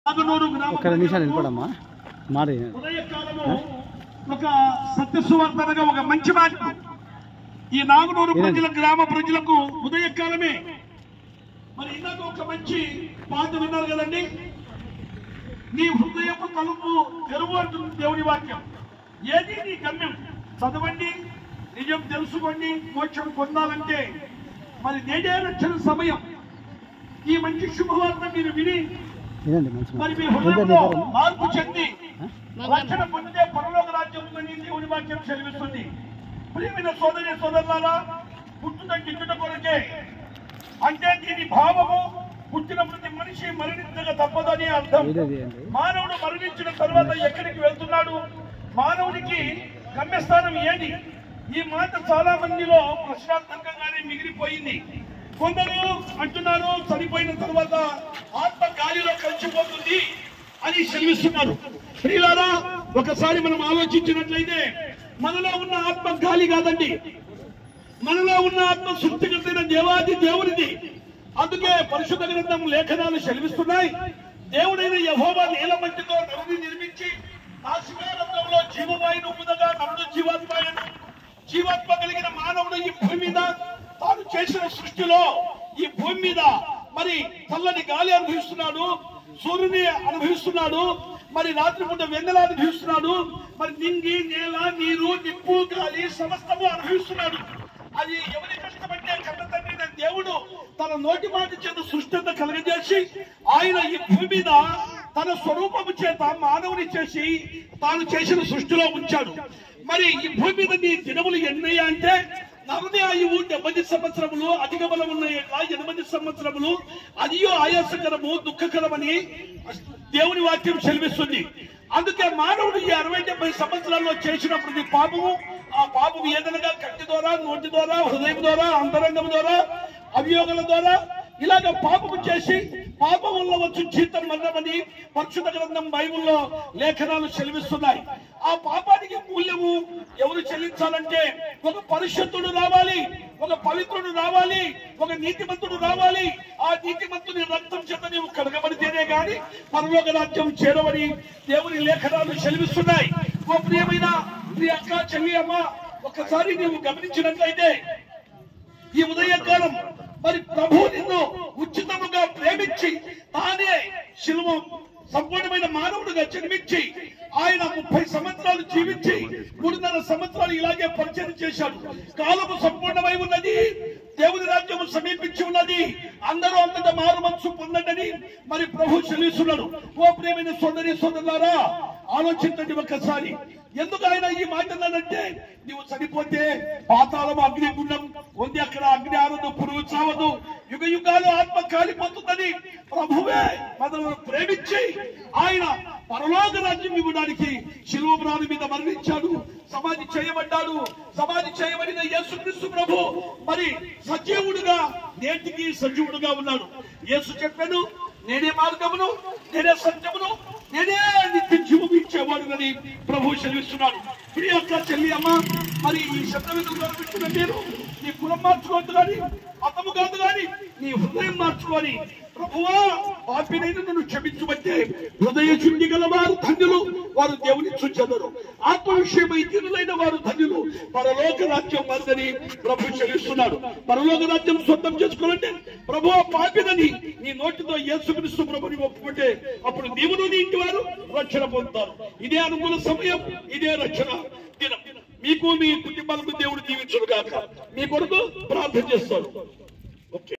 ఒక్క నిమిషాలు నిలబడమ్మా మారి ఒక సత్యసువార్తనగా ఒక మంచి మాట. ఈ నాగనూరు ప్రజల గ్రామ ప్రజలకు ఉదయకాలమే మరి ఇందాక ఒక మంచి పాట విన్నారు కదండి. నీ హృదయపు తలుపు తెరువు అంటుంది దేవుని వాక్యం. ఏది నీ గమ్యం? చదవండి, నిజం తెలుసుకోండి, మోక్షం పొందాలంటే మరి నేడే రక్షణ సమయం. ఈ మంచి శుభవార్త మీరు విని మరి మీ హృదయంలో మార్పు చెంది రక్షణ పొందే పరలోక రాజ్యం ఉందని దేవుని వాక్యం సెలవిస్తుంది. ప్రియమైన సోదరి సోదరులారా, పుట్టుట గిట్టుట కొరకే అంటే దీని భావము పుట్టిన ప్రతి మనిషి మరణించక తప్పదని అర్థం. మానవుడు మరణించిన తర్వాత ఎక్కడికి వెళ్తున్నాడు? మానవునికి గమ్యస్థానం ఏది? ఈ మాట చాలా మందిలో ప్రశ్నార్థకంగానే మిగిలిపోయింది. కొందరు అంటున్నారు చనిపోయిన తర్వాత ఆత్మ గాలిలో కలిసిపోతుంది అని సెలవిస్తున్నారు. ప్రియులారా, ఒకసారి మనం ఆలోచించినట్లయితే మనలో ఉన్న ఆత్మ గాలి కాదండి, మనలో ఉన్న ఆత్మ సృష్టికర్తైన దేవాది దేవునిది. అందుకే పరిశుద్ధ గ్రంథం లేఖనాలు సెలవిస్తున్నాయి. దేవుడైన యెహోవా నీలమట్టితో నరుని నిర్మించి నాసికారంలో జీవవాయును ఊదగా నరుడు జీవాత్మ కలిగిన మానవుడు ఈ భూమి మీద తాను చేసిన సృష్టిలో ఈ భూమి మీద మరి చల్లని గాలి అనుభవిస్తున్నాడు, సూర్యుని అనుభవిస్తున్నాడు, మరి రాత్రిపూట వెన్నెల అనుభవిస్తున్నాడు, మరి నింగి నేల నీరు నిప్పు గాలి సమస్తము అనుభవిస్తున్నాడు. అది ఎవరి కష్టపడితే కన్న తండ్రి దేవుడు తన నోటి మాట చేత సృష్టి అంతా కలగజేసి ఆయన ఈ భూమి మీద తన స్వరూపము చేత మానవుని చేసి తాను చేసిన సృష్టిలో ఉంచాడు. మరి ఈ భూమి మీద నీ దినములు ఎన్నయ్యా అంటే నరుని ఆయువు 70 సంవత్సరములు, అధిక బలం ఉన్న 8 సంవత్సరములు, అదియో ఆయాసకరము దుఃఖకరమని దేవుని వాక్యం సెలవిస్తుంది. అందుకే మానవుడు ఈ 60-70 సంవత్సరాల్లో చేసిన ప్రతి పాపము, ఆ పాపము ఏదనగా కంటి ద్వారా, నోటి ద్వారా, హృదయం ద్వారా, అంతరంగం ద్వారా, అభియోగాల ద్వారా ఇలాగ పాపము చేసి పాపం వల్ల వచ్చి జీతం మరణమని పరిశుద్ధ గ్రంథం బైబిల్లో లేఖనాలు సెలవిస్తున్నాయి. ఆ పాపానికి మూల్యము ఎవరు చెల్లించాలంటే ఒక పరిశుద్ధుడు రావాలి, ఒక పవిత్రుడు రావాలి, ఒక నీతిమంతుడు రావాలి. ఆ నీతిమంతుని రక్తం చేత నీవు కడగబడితేనే గాని పరలోక రాజ్యం చేరవని దేవుని లేఖనాలు సెలవిస్తున్నాయి. ఓ ప్రియమైన ప్రియ అక్క, చెల్లి, అమ్మ, ఒకసారి నీవు గమనించినట్లయితే ఈ ఉదయకాలం మరి ప్రభు నిన్ను ఉచితముగా ప్రేమించి తానే శిలువ సంపూర్ణమైన మానవుడిగా జన్మించి ఆయన 30 సంవత్సరాలు జీవించి 3.5 సంవత్సరాలు ఇలాగే పరిచయం చేశాడు. కాలము సంపూర్ణమై ఉన్నది, దేవుని రాజ్యము సమీపించి ఉన్నది, అందరూ అంతటా మారు మనసు పొందండి మరి ప్రభు సెలవిస్తున్నాడు. ఓ ప్రియమైన సోదరి సోదరులారా, ఆలోచించండి ఒక్కసారి. ఎందుకు ఆయన ఈ మాట అన్నాడంటే నీవు చనిపోతే పాతాళము అగ్నిగుండం ఉంది, అక్కడ అగ్ని ఆరదు, పురుగు చావదు, యుగ యుగాలు ఆత్మ కాలిపోతుందని ప్రభువే మనల్ని ప్రేమించి ఆయన పరలోక రాజ్యం ఇవ్వడానికి శిలువ ప్రాణి మీద మరణించాడు, సమాధి చేయబడ్డాడు. సమాధి చేయబడిన యేసుక్రీస్తు ప్రభు మరి సజీవుడుగా నేటికి సజీవుడుగా ఉన్నాడు. యేసు చెప్పాను, నేనే మార్గమును, నేనే సత్యమును, నేనే నిత్య జీవం ఇచ్చేవాడునని ప్రభు సెలవిస్తున్నాడు. ప్రియ అక్క, చెల్లి, అమ్మ, మరి ఈ శబ్దం పెట్టిన మీరు నీ కులం మార్చుకోవద్దు కానీ, మతము కాదు కానీ నీ హృదయం మార్చుకొని ప్రభువా పాపినైన నన్ను క్షమించబట్టే హృదయ శుద్ధి గల వారు ధన్యులు, వారు దేవుని చూచెదరు. ఆత్మ విషయమై దీనులైన వారు ధన్యులు, పరలోక రాజ్యం వారిదని ప్రభు చెల్లిస్తున్నాడు. పరలోక రాజ్యం సొంతం చేసుకోవాలంటే ప్రభువా పాపినని నీ నోటితో యేసుక్రీస్తు ప్రభుని ఒప్పుకుంటే అప్పుడు నీవును నీ ఇంటి వారు రక్షణ పొందుతారు. ఇదే అనుకూల సమయం, ఇదే రక్షణ దినం. మీకు మీ కుటుంబాలకు దేవుడు దీవించును గాక. మీ కొరకు ప్రార్థన చేస్తాడు.